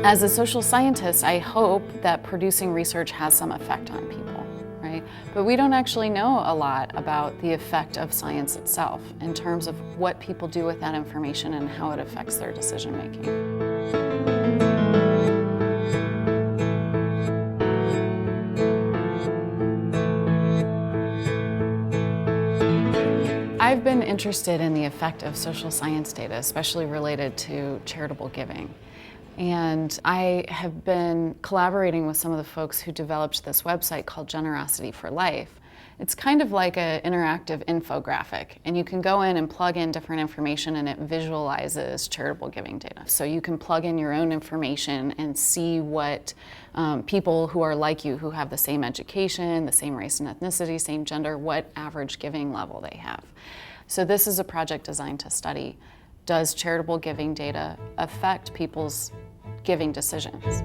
As a social scientist, I hope that producing research has some effect on people, right? But we don't actually know a lot about the effect of science itself in terms of what people do with that information and how it affects their decision making. I've been interested in the effect of social science data, especially related to charitable giving. And I have been collaborating with some of the folks who developed this website called Generosity for Life. It's kind of like an interactive infographic, and you can go in and plug in different information and it visualizes charitable giving data. So you can plug in your own information and see what people who are like you, who have the same education, the same race and ethnicity, same gender, what average giving level they have. So this is a project designed to study, does charitable giving data affect people's giving decisions?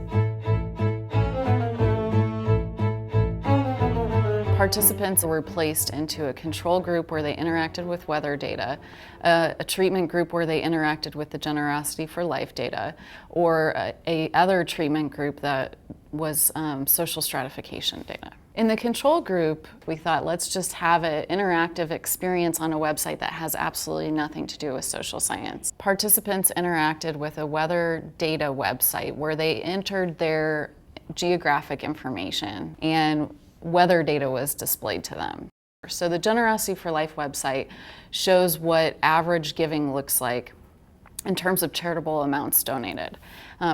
Participants were placed into a control group where they interacted with weather data, a treatment group where they interacted with the Generosity for Life data, or a other treatment group that was social stratification data. In the control group, we thought, let's just have an interactive experience on a website that has absolutely nothing to do with social science. Participants interacted with a weather data website where they entered their geographic information and weather data was displayed to them. So the Generosity for Life website shows what average giving looks like in terms of charitable amounts donated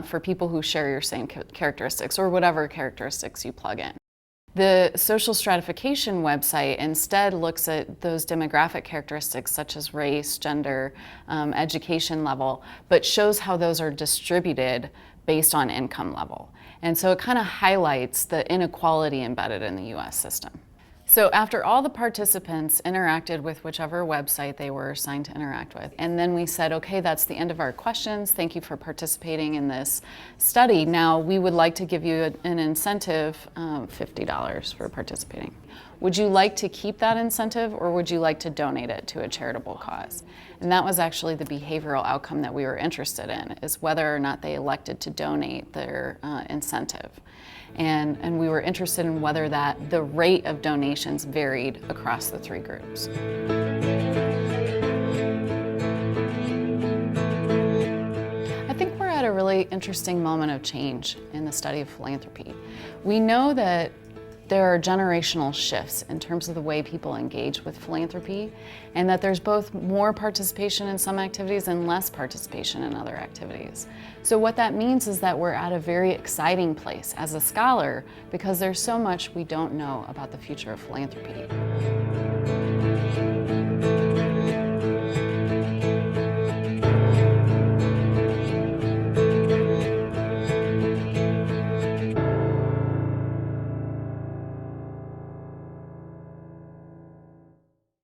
for people who share your same characteristics or whatever characteristics you plug in. The social stratification website instead looks at those demographic characteristics such as race, gender, education level, but shows how those are distributed based on income level. And so it kind of highlights the inequality embedded in the US system. So after all the participants interacted with whichever website they were assigned to interact with, and then we said, okay, that's the end of our questions. Thank you for participating in this study. Now we would like to give you an incentive, $50 for participating. Would you like to keep that incentive or would you like to donate it to a charitable cause? And that was actually the behavioral outcome that we were interested in, is whether or not they elected to donate their incentive. And we were interested in whether the rate of donations varied across the three groups. I think we're at a really interesting moment of change in the study of philanthropy. We know that there are generational shifts in terms of the way people engage with philanthropy, and that there's both more participation in some activities and less participation in other activities. So what that means is that we're at a very exciting place as a scholar because there's so much we don't know about the future of philanthropy.